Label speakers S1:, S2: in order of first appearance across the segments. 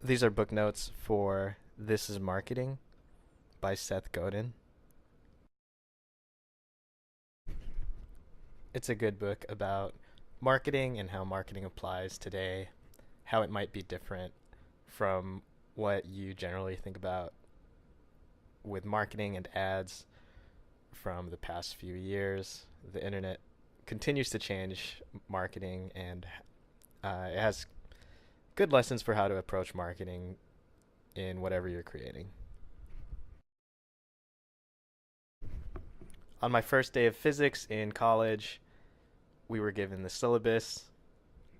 S1: These are book notes for This is Marketing by Seth Godin. It's a good book about marketing and how marketing applies today, how it might be different from what you generally think about with marketing and ads from the past few years. The internet continues to change marketing, and it has good lessons for how to approach marketing in whatever you're creating. On my first day of physics in college, we were given the syllabus.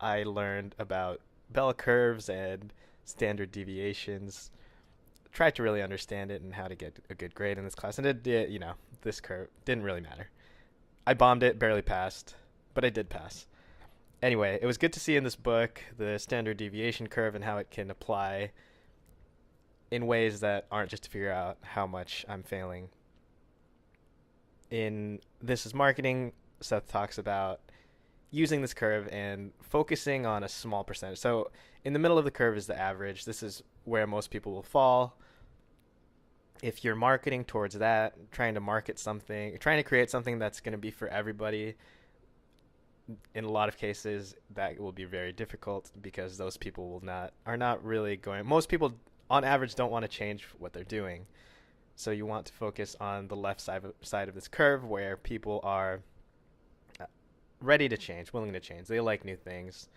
S1: I learned about bell curves and standard deviations. Tried to really understand it and how to get a good grade in this class. And this curve didn't really matter. I bombed it, barely passed, but I did pass. Anyway, it was good to see in this book the standard deviation curve and how it can apply in ways that aren't just to figure out how much I'm failing. In This is Marketing, Seth talks about using this curve and focusing on a small percentage. So in the middle of the curve is the average. This is where most people will fall. If you're marketing towards that, trying to market something, trying to create something that's going to be for everybody, in a lot of cases that will be very difficult because those people are not really going. Most people on average don't want to change what they're doing. So you want to focus on the left side of this curve where people are ready to change, willing to change. They like new things.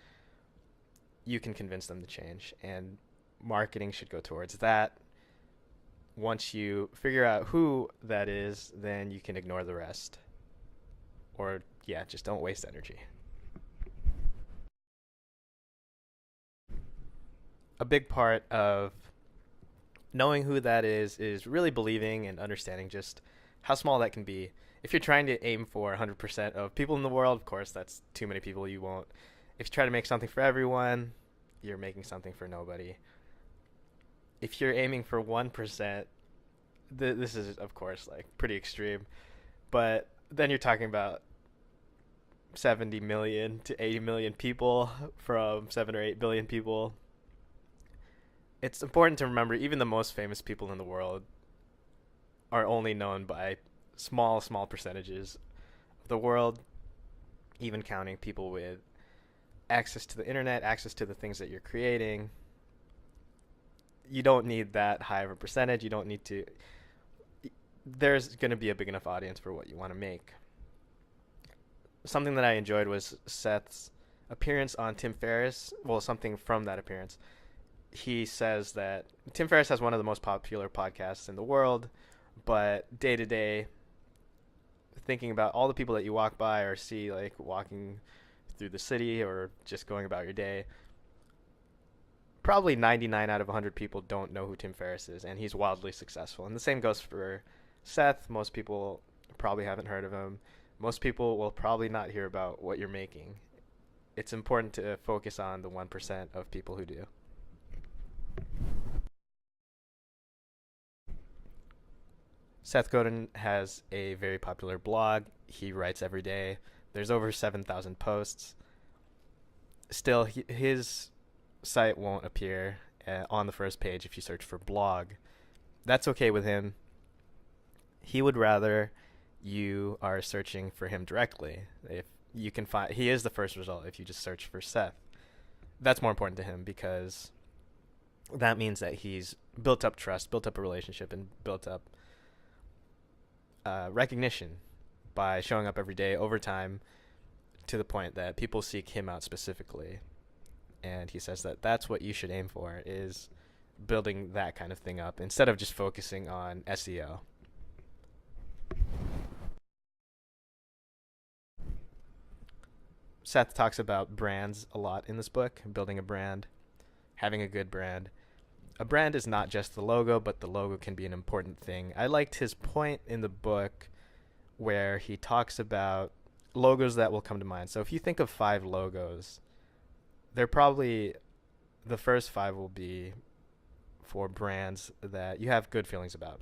S1: You can convince them to change, and marketing should go towards that. Once you figure out who that is, then you can ignore the rest. Or, yeah, just don't waste energy. A big part of knowing who that is really believing and understanding just how small that can be. If you're trying to aim for 100% of people in the world, of course, that's too many people. You won't. If you try to make something for everyone, you're making something for nobody. If you're aiming for 1%, this is, of course, like pretty extreme. But then you're talking about 70 million to 80 million people from 7 or 8 billion people. It's important to remember even the most famous people in the world are only known by small percentages of the world, even counting people with access to the internet, access to the things that you're creating. You don't need that high of a percentage. You don't need to. There's going to be a big enough audience for what you want to make. Something that I enjoyed was Seth's appearance on Tim Ferriss. Well, something from that appearance. He says that Tim Ferriss has one of the most popular podcasts in the world, but day to day, thinking about all the people that you walk by or see, like walking through the city or just going about your day, probably 99 out of 100 people don't know who Tim Ferriss is, and he's wildly successful. And the same goes for Seth. Most people probably haven't heard of him. Most people will probably not hear about what you're making. It's important to focus on the 1% of people who do. Seth Godin has a very popular blog. He writes every day. There's over 7,000 posts. Still, his site won't appear on the first page if you search for blog. That's okay with him. He would rather you are searching for him directly. If you can find, he is the first result if you just search for Seth. That's more important to him because that means that he's built up trust, built up a relationship, and built up recognition by showing up every day over time to the point that people seek him out specifically. And he says that that's what you should aim for, is building that kind of thing up instead of just focusing on SEO. Seth talks about brands a lot in this book, building a brand, having a good brand. A brand is not just the logo, but the logo can be an important thing. I liked his point in the book where he talks about logos that will come to mind. So if you think of 5 logos, they're probably, the first 5 will be for brands that you have good feelings about.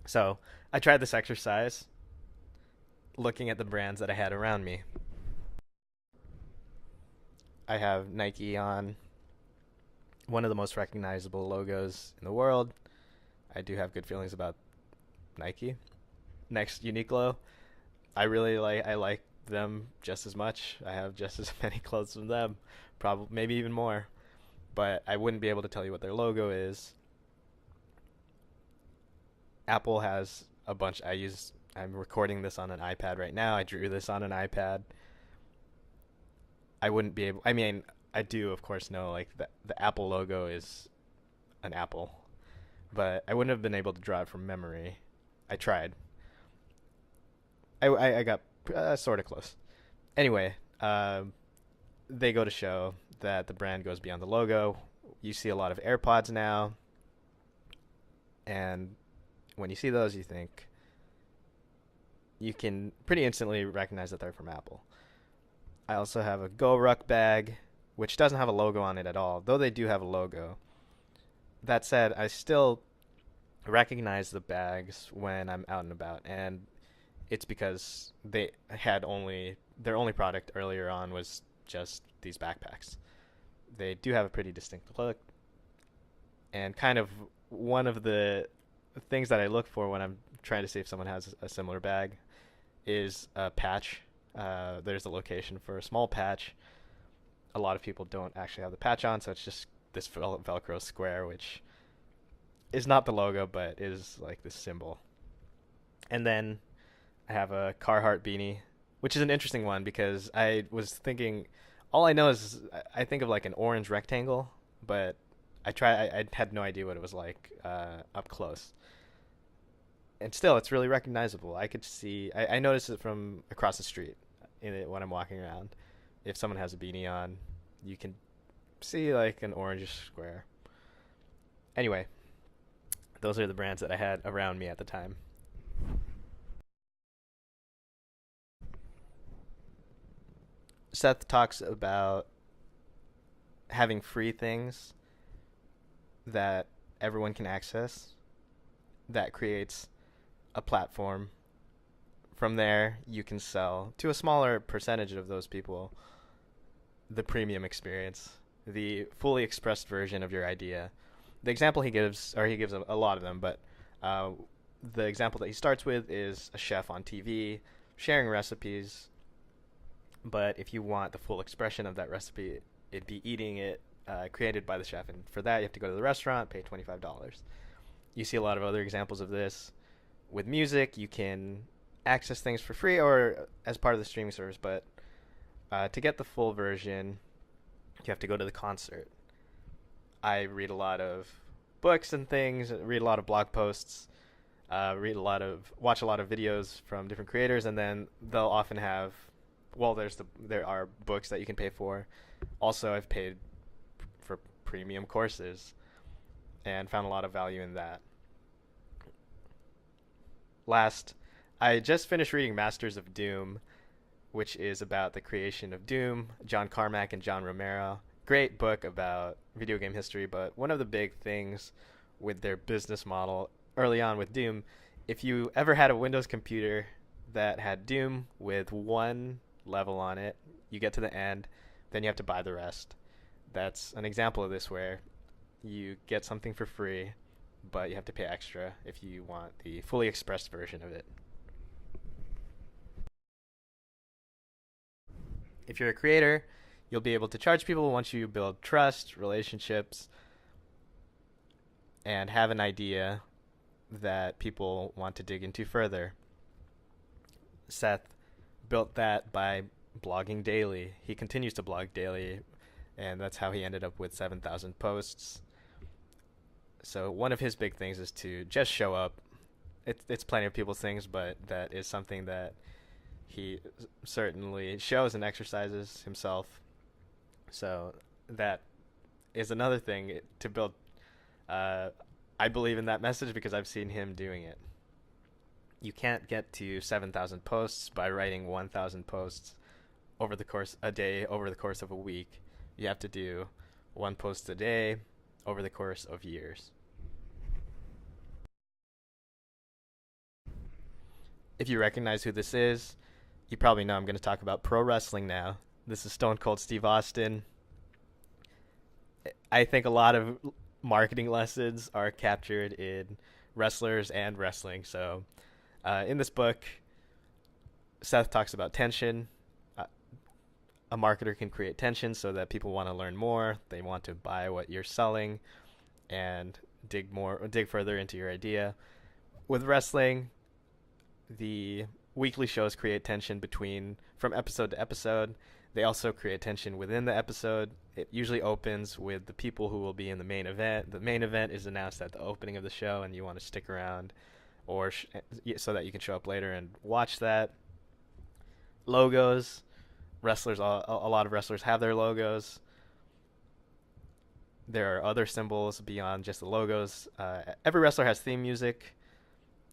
S1: So I tried this exercise looking at the brands that I had around me. I have Nike on. one of the most recognizable logos in the world. I do have good feelings about Nike. Next, Uniqlo. I like them just as much. I have just as many clothes from them, probably maybe even more. But I wouldn't be able to tell you what their logo is. Apple has a bunch. I'm recording this on an iPad right now. I drew this on an iPad. I wouldn't be able. I mean, I do of course know like the Apple logo is an apple, but I wouldn't have been able to draw it from memory. I tried. I got sort of close. Anyway, they go to show that the brand goes beyond the logo. You see a lot of AirPods now, and when you see those, you can pretty instantly recognize that they're from Apple. I also have a Go Ruck bag, which doesn't have a logo on it at all, though they do have a logo. That said, I still recognize the bags when I'm out and about, and it's because their only product earlier on was just these backpacks. They do have a pretty distinct look, and kind of one of the things that I look for when I'm trying to see if someone has a similar bag is a patch. There's a location for a small patch. A lot of people don't actually have the patch on, so it's just this Velcro square, which is not the logo, but is like this symbol. And then I have a Carhartt beanie, which is an interesting one because I was thinking, all I know is I think of like an orange rectangle, but I had no idea what it was like up close. And still, it's really recognizable. I notice it from across the street when I'm walking around. If someone has a beanie on, you can see like an orangish square. Anyway, those are the brands that I had around me at the time. Seth talks about having free things that everyone can access that creates a platform. From there, you can sell to a smaller percentage of those people the premium experience, the fully expressed version of your idea. The example he gives, or he gives a lot of them, but uh, the example that he starts with is a chef on TV sharing recipes. But if you want the full expression of that recipe, it'd be eating it created by the chef. And for that, you have to go to the restaurant, pay $25. You see a lot of other examples of this. With music, you can access things for free or as part of the streaming service, but to get the full version, you have to go to the concert. I read a lot of books and things, read a lot of blog posts, watch a lot of videos from different creators, and then they'll often have, well, there are books that you can pay for. Also, I've paid for premium courses and found a lot of value in that. Last, I just finished reading Masters of Doom, which is about the creation of Doom, John Carmack and John Romero. Great book about video game history, but one of the big things with their business model early on with Doom, if you ever had a Windows computer that had Doom with one level on it, you get to the end, then you have to buy the rest. That's an example of this where you get something for free, but you have to pay extra if you want the fully expressed version of it. If you're a creator, you'll be able to charge people once you build trust, relationships, and have an idea that people want to dig into further. Seth built that by blogging daily. He continues to blog daily, and that's how he ended up with 7,000 posts. So one of his big things is to just show up. It's plenty of people's things, but that is something that he certainly shows and exercises himself. So that is another thing to build. I believe in that message because I've seen him doing it. You can't get to 7,000 posts by writing 1,000 posts over the course of a week. You have to do one post a day over the course of years. If you recognize who this is, you probably know I'm going to talk about pro wrestling now. This is Stone Cold Steve Austin. I think a lot of marketing lessons are captured in wrestlers and wrestling. So, in this book, Seth talks about tension. Uh, a marketer can create tension so that people want to learn more. They want to buy what you're selling and dig further into your idea. With wrestling, the weekly shows create tension between from episode to episode. They also create tension within the episode. It usually opens with the people who will be in the main event. The main event is announced at the opening of the show, and you want to stick around, or so that you can show up later and watch that. Logos, wrestlers. A lot of wrestlers have their logos. There are other symbols beyond just the logos. Every wrestler has theme music.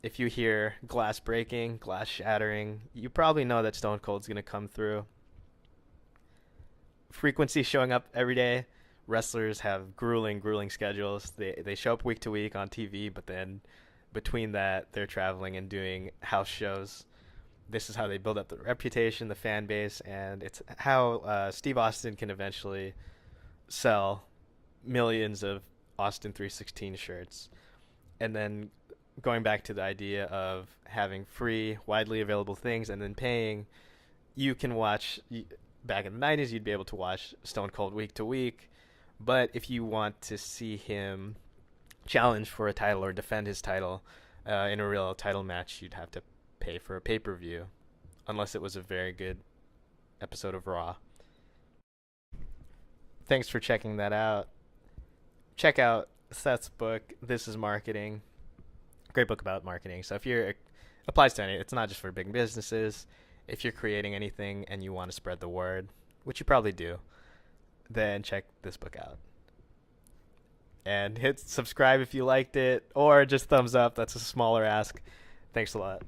S1: If you hear glass breaking, glass shattering, you probably know that Stone Cold's going to come through. Frequency showing up every day. Wrestlers have grueling schedules. They show up week to week on TV, but then between that, they're traveling and doing house shows. This is how they build up the reputation, the fan base, and it's how Steve Austin can eventually sell millions of Austin 316 shirts. And then going back to the idea of having free, widely available things and then paying, you can watch. Back in the 90s, you'd be able to watch Stone Cold week to week. But if you want to see him challenge for a title or defend his title in a real title match, you'd have to pay for a pay-per-view, unless it was a very good episode of Raw. Thanks for checking that out. Check out Seth's book, This is Marketing. Great book about marketing. So if you're applies to any, it's not just for big businesses. If you're creating anything and you want to spread the word, which you probably do, then check this book out. And hit subscribe if you liked it, or just thumbs up. That's a smaller ask. Thanks a lot.